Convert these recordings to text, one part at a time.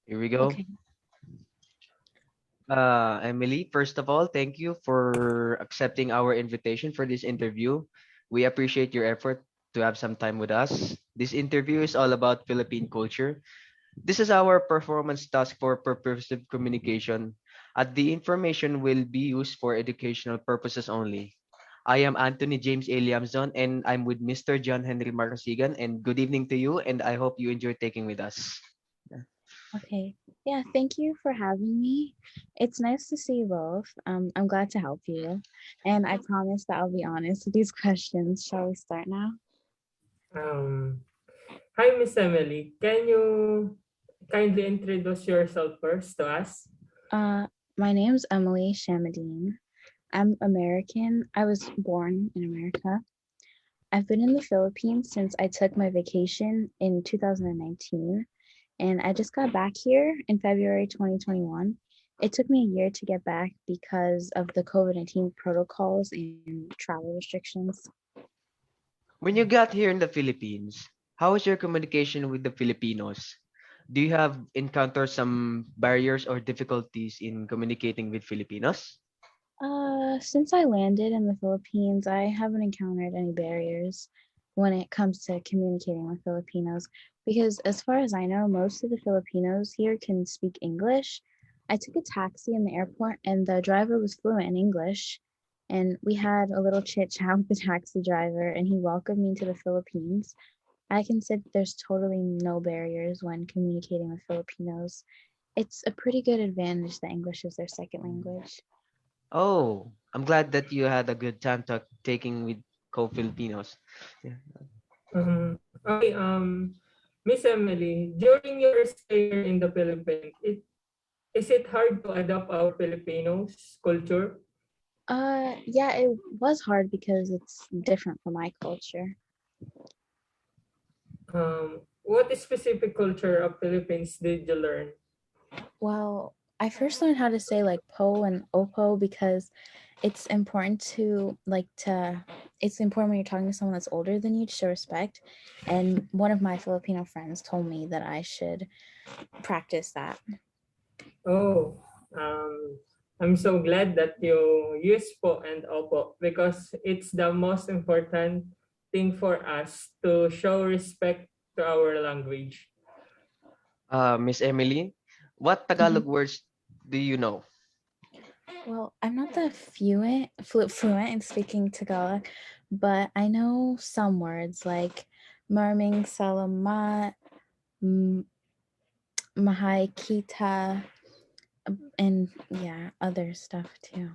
Here we go. Okay. Emily, first of all, thank you for accepting our invitation for this interview. We appreciate your effort to have some time with us. This interview is all about Philippine culture. This is our performance task for purposive communication. The information will be used for educational purposes only. I am Anthony James Eliamson and I'm with Mr. John Henry Marcosigan. And good evening to you, and I hope you enjoy taking with us. Okay. Yeah, thank you for having me. It's nice to see you both. I'm glad to help you. And I promise that I'll be honest with these questions. Shall we start now? Um, Hi, Miss Emily. Can you kindly introduce yourself first to us? Uh, my name's Emily Shamadine. I'm American. I was born in America. I've been in the Philippines since I took my vacation in 2019, and I just got back here in February 2021. It took me a year to get back because of the COVID-19 protocols and travel restrictions. When you got here in the Philippines, how was your communication with the Filipinos? Do you have encountered some barriers or difficulties in communicating with Filipinos? Since I landed in the Philippines, I haven't encountered any barriers when it comes to communicating with Filipinos because, as far as I know, most of the Filipinos here can speak English. I took a taxi in the airport and the driver was fluent in English. And we had a little chit chat with the taxi driver, and he welcomed me to the Philippines. I can say that there's totally no barriers when communicating with Filipinos. It's a pretty good advantage that English is their second language. Oh, I'm glad that you had a good time taking with co-Filipinos. Yeah. Okay, Miss Emily, during your stay here in the Philippines, is it hard to adapt our Filipinos culture? Yeah, it was hard because it's different from my culture. What specific culture of Philippines did you learn? Well, I first learned how to say like po and opo because it's important to it's important when you're talking to someone that's older than you to show respect. And one of my Filipino friends told me that I should practice that. Oh, um, I'm so glad that you use po and opo because it's the most important thing for us to show respect to our language. Miss Emily, what Mhm. Tagalog words do you know? Well, I'm not that fluent in speaking Tagalog, but I know some words like marming salamat, m- mahai kita, and yeah, other stuff too.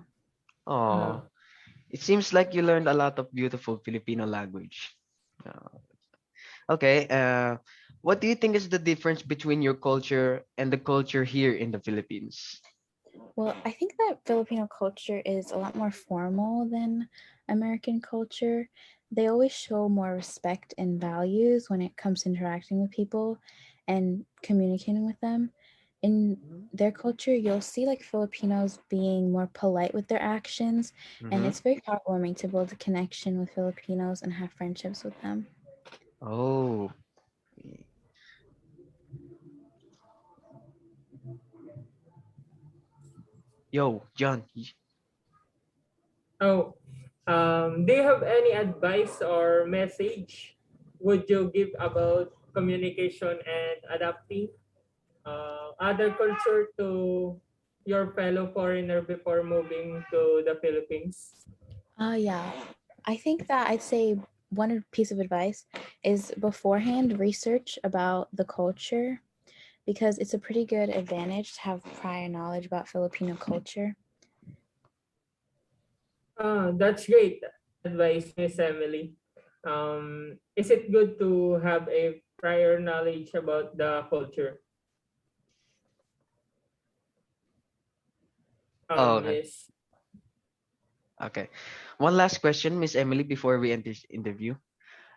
Oh, Uh, it seems like you learned a lot of beautiful Filipino language. Uh, okay, what do you think is the difference between your culture and the culture here in the Philippines? Well, I think that Filipino culture is a lot more formal than American culture. They always show more respect and values when it comes to interacting with people and communicating with them. In their culture, you'll see like Filipinos being more polite with their actions, and Mm-hmm. it's very heartwarming to build a connection with Filipinos and have friendships with them. Oh, yo, John. oh, do you have any advice or message would you give about communication and adapting other culture to your fellow foreigner before moving to the Philippines? Yeah. I think that I'd say one piece of advice is beforehand research about the culture because it's a pretty good advantage to have prior knowledge about Filipino culture. That's great advice, Miss Emily. Is it good to have a prior knowledge about the culture? Oh, okay. Miss. Okay. One last question, Miss Emily, before we end this interview.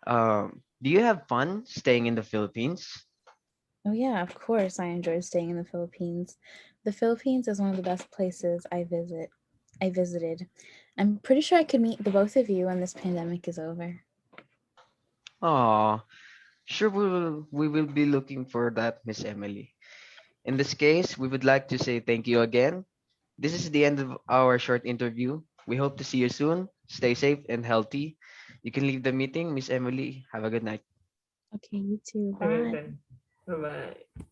Do you have fun staying in the Philippines? Oh, yeah, of course, I enjoy staying in the Philippines. The Philippines is one of the best places I visited. I'm pretty sure I could meet the both of you when this pandemic is over. Oh, sure we will be looking for that, Miss Emily. In this case, we would like to say thank you again. This is the end of our short interview. We hope to see you soon. Stay safe and healthy. You can leave the meeting, Miss Emily. Have a good night. Okay, you too. Okay, Bye. then. Bye-bye.